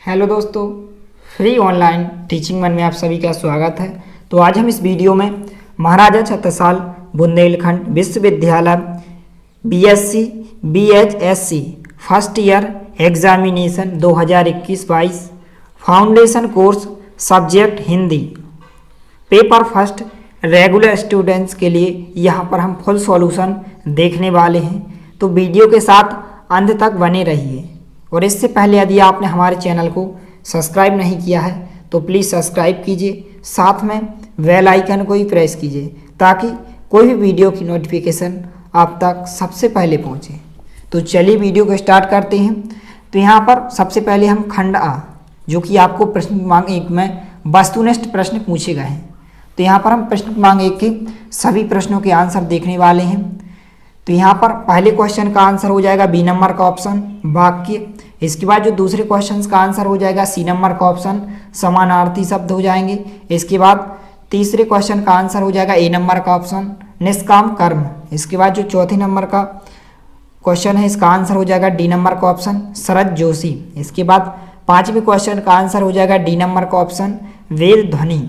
Hello दोस्तों, free online teaching one में आप सभी का स्वागत है। तो आज हम इस वीडियो में महाराजा छत्रसाल बुंदेलखंड विश्वविद्यालय BSc BHSc first year examination 2021-22 foundation course subject Hindi paper first regular students के लिए यहाँ पर हम फुल सॉल्यूशन देखने वाले हैं। तो वीडियो के साथ अंत तक बने रहिए। और इससे पहले यदि आपने हमारे चैनल को सब्सक्राइब नहीं किया है तो प्लीज़ सब्सक्राइब कीजिए, साथ में बेल आइकन को ही प्रेस कीजिए ताकि कोई भी वीडियो की नोटिफिकेशन आप तक सबसे पहले पहुंचे। तो चलिए वीडियो को स्टार्ट करते हैं। तो यहाँ पर सबसे पहले हम खंड आ, जो कि आपको प्रश्न क्रमांक 1 में वस्तुनिष्ठ प्रश्न पूछे गए हैं। तो यहाँ पर हम प्रश्न क्रमांक 1 के सभी प्रश्नों के आंसर देखने वाले हैं। तो यहाँ पर पहले क्वेश्चन का आंसर हो जाएगा बी नंबर का ऑप्शन वाक्य। इसके बाद जो दूसरे क्वेश्चन का आंसर हो जाएगा सी नंबर का ऑप्शन समानार्थी शब्द हो जाएंगे। इसके बाद तीसरे क्वेश्चन का आंसर हो जाएगा ए नंबर का ऑप्शन निष्काम कर्म। इसके बाद जो चौथे नंबर का क्वेश्चन है इसका आंसर हो जाएगा डी नंबर का ऑप्शन शरद जोशी। इसके बाद पांचवें क्वेश्चन का आंसर हो जाएगा डी नंबर का ऑप्शन वेद ध्वनि।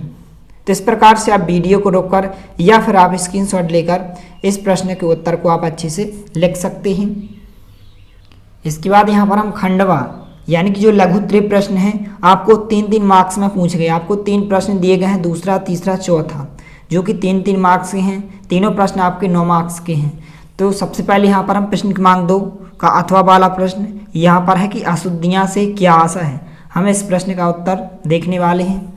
तो इस प्रकार से आप वीडियो को रोककर या फिर आप स्क्रीनशॉट लेकर इस प्रश्न के उत्तर को आप अच्छे से लिख सकते हैं। इसके बाद यहाँ पर हम खंडवा यानी कि जो लघुत्तरीय प्रश्न है आपको 3-3 मार्क्स में पूछे गए। आपको 3 प्रश्न दिए गए हैं, दूसरा तीसरा चौथा, जो कि 3-3 मार्क्स के हैं। तीनों प्रश्न आपके 9 मार्क्स के हैं। तो सबसे पहले यहाँ पर हम प्रश्न क्रमांक 2 का अथवा वाला प्रश्न यहाँ पर है कि अशुद्धियाँ से क्या आशा है। हम इस प्रश्न का उत्तर देखने वाले हैं।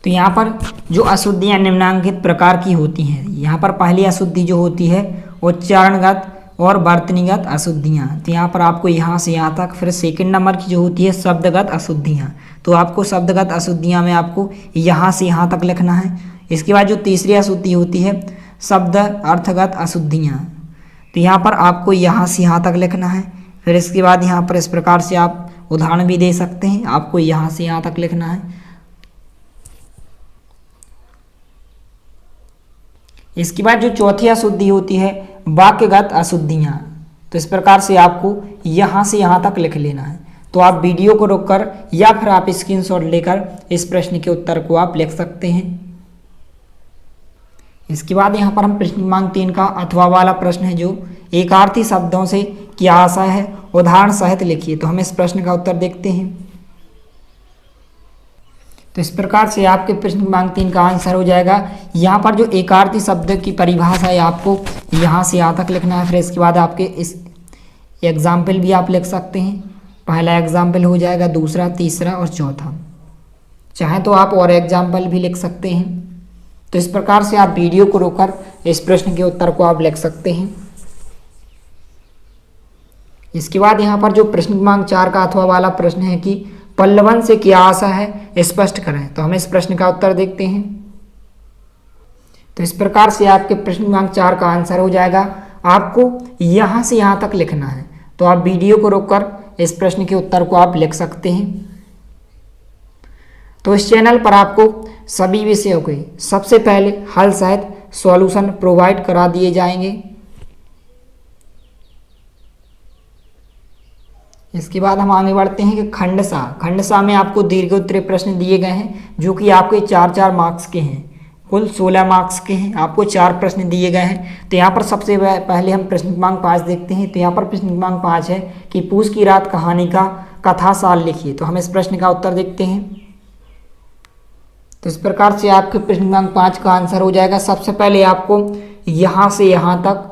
तो यहाँ पर जो अशुद्धियाँ निम्नांकित प्रकार की होती हैं। यहाँ पर पहली अशुद्धि जो होती है उच्चारणगत और वर्तनीगत अशुद्धियाँ। तो यहाँ पर आपको यहाँ से यहाँ तक, फिर सेकंड नंबर की जो होती है शब्दगत अशुद्धियाँ। तो आपको शब्दगत अशुद्धियाँ में आपको यहाँ से यहाँ तक लिखना है। इसके बाद जो तीसरी अशुद्धि होती है शब्द अर्थगत अशुद्धियाँ। तो यहाँ पर आपको यहाँ से यहाँ तक लिखना है। फिर इसके बाद यहाँ पर इस प्रकार से आप उदाहरण भी दे सकते हैं, आपको यहाँ से यहाँ तक लिखना है। इसके बाद जो चौथी अशुद्धि होती है वाक्यगत अशुद्धियाँ। तो इस प्रकार से आपको यहाँ से यहाँ तक लिख लेना है। तो आप वीडियो को रोककर या फिर आप स्क्रीनशॉट लेकर इस प्रश्न के उत्तर को आप लिख सकते हैं। इसके बाद यहाँ पर हम प्रश्न क्रमांक 3 का अथवा वाला प्रश्न है जो एकार्थी शब्दों से क्या आशा है, उदाहरण सहित लिखिए। तो हम इस प्रश्न का उत्तर देखते हैं। तो इस प्रकार से आपके प्रश्न क्रमांक 3 का आंसर हो जाएगा यहाँ पर जो एकार्थी शब्द की परिभाषा है आपको यहाँ से यहाँ तक लिखना है। फिर इसके बाद आपके इस एग्जाम्पल भी आप लिख सकते हैं। पहला एग्जाम्पल हो जाएगा, दूसरा, तीसरा और चौथा। चाहे तो आप और एग्जाम्पल भी लिख सकते हैं। तो इस प्रकार से आप वीडियो को रोककर इस प्रश्न के उत्तर को आप लिख सकते हैं। इसके बाद यहाँ पर जो प्रश्न क्रमांक 4 का अथवा वाला प्रश्न है कि पल्लवन से क्या आशा है स्पष्ट करें। तो हम इस प्रश्न का उत्तर देखते हैं। तो इस प्रकार से आपके प्रश्न क्रमांक 4 का आंसर हो जाएगा आपको यहाँ से यहाँ तक लिखना है। तो आप वीडियो को रोककर इस प्रश्न के उत्तर को आप लिख सकते हैं। तो इस चैनल पर आपको सभी विषयों के सबसे पहले हल सहित सॉल्यूशन प्रोवाइड करा दिए जाएंगे। इसके बाद हम आगे बढ़ते हैं कि खंडसा में आपको दीर्घोत्तरीय प्रश्न दिए गए हैं जो कि आपके 4-4 मार्क्स के हैं। कुल 16 मार्क्स के हैं। आपको 4 प्रश्न दिए गए हैं। तो यहाँ पर सबसे पहले हम प्रश्न क्रमांक 5 देखते हैं। तो यहाँ पर प्रश्न क्रमांक 5 है कि पूस की रात कहानी का कथा साल लिखिए। तो हम इस प्रश्न का उत्तर देखते हैं। तो इस प्रकार से आपके प्रश्न क्रमांक 5 का आंसर हो जाएगा सबसे पहले आपको यहाँ से यहाँ तक,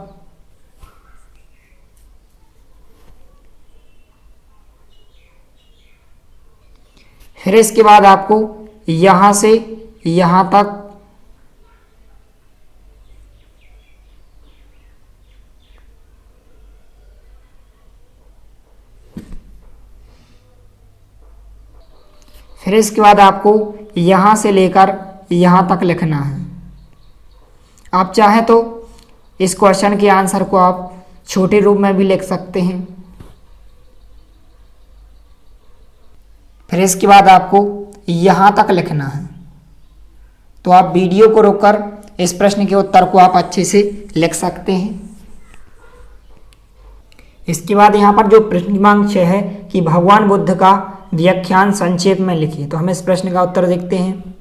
फिर इसके बाद आपको यहाँ से यहाँ तक, फिर इसके बाद आपको यहाँ से लेकर यहाँ तक लिखना है। आप चाहे तो इस क्वेश्चन के आंसर को आप छोटे रूप में भी लिख सकते हैं। फिर इसके बाद आपको यहाँ तक लिखना है। तो आप वीडियो को रोककर इस प्रश्न के उत्तर को आप अच्छे से लिख सकते हैं। इसके बाद यहाँ पर जो प्रश्न क्रमांक 6 है कि भगवान बुद्ध का व्याख्यान संक्षेप में लिखिए। तो हम इस प्रश्न का उत्तर देखते हैं।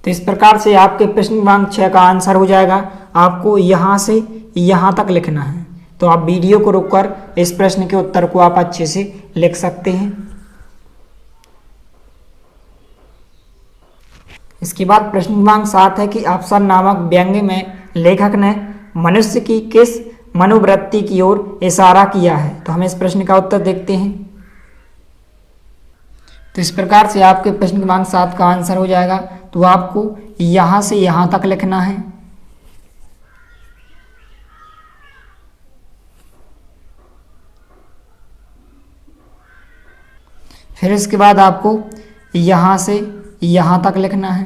तो इस प्रकार से आपके प्रश्न क्रमांक 6 का आंसर हो जाएगा, आपको यहाँ से यहाँ तक लिखना है। तो आप वीडियो को रोककर इस प्रश्न के उत्तर को आप अच्छे से लिख सकते हैं। इसके बाद प्रश्न क्रमांक 7 है कि अवसर नामक व्यंग्य में लेखक ने मनुष्य की किस मनोवृत्ति की ओर इशारा किया है। तो हम इस प्रश्न का उत्तर देखते हैं। तो इस प्रकार से आपके प्रश्न क्रमांक 7 का आंसर हो जाएगा। तो आपको यहाँ से यहाँ तक लिखना है। फिर इसके बाद आपको यहाँ से यहाँ तक लिखना है।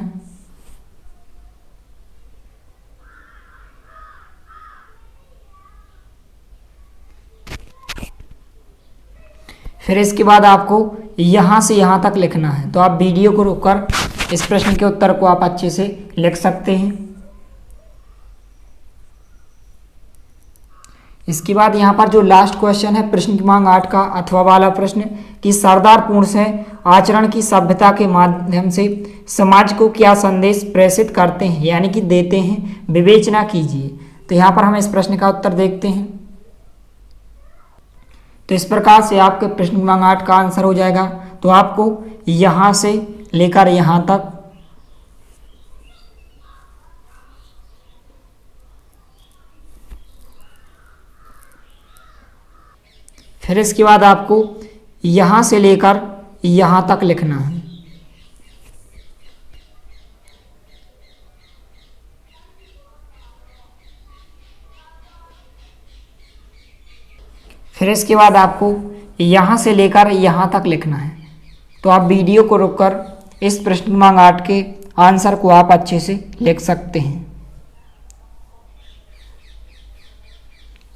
फिर इसके बाद आपको यहाँ से यहाँ तक लिखना है। तो आप वीडियो को रोककर इस प्रश्न के उत्तर को आप अच्छे से लिख सकते हैं। इसके बाद यहाँ पर जो लास्ट क्वेश्चन है प्रश्न क्रमांक 8 का अथवा वाला प्रश्न कि सरदार पूर्ण से आचरण की सभ्यता के माध्यम से समाज को क्या संदेश प्रेषित करते हैं यानी कि देते हैं, विवेचना कीजिए। तो यहाँ पर हम इस प्रश्न का उत्तर देखते हैं। तो इस प्रकार से आपके प्रश्न क्रमांक 8 का आंसर हो जाएगा। तो आपको यहाँ से लेकर यहाँ तक फिर इसके बाद आपको यहाँ से लेकर यहाँ तक लिखना है। फिर इसके बाद आपको यहाँ से लेकर यहाँ तक लिखना है। तो आप वीडियो को रोककर इस प्रश्न क्रमांक 8 के आंसर को आप अच्छे से लिख सकते हैं।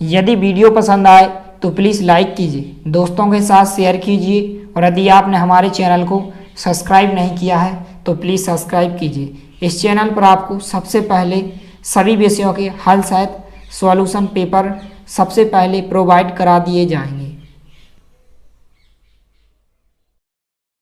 यदि वीडियो पसंद आए तो प्लीज़ लाइक कीजिए, दोस्तों के साथ शेयर कीजिए और यदि आपने हमारे चैनल को सब्सक्राइब नहीं किया है तो प्लीज़ सब्सक्राइब कीजिए। इस चैनल पर आपको सबसे पहले सभी विषयों के हल सहित सॉल्यूशन पेपर सबसे पहले प्रोवाइड करा दिए जाएंगे।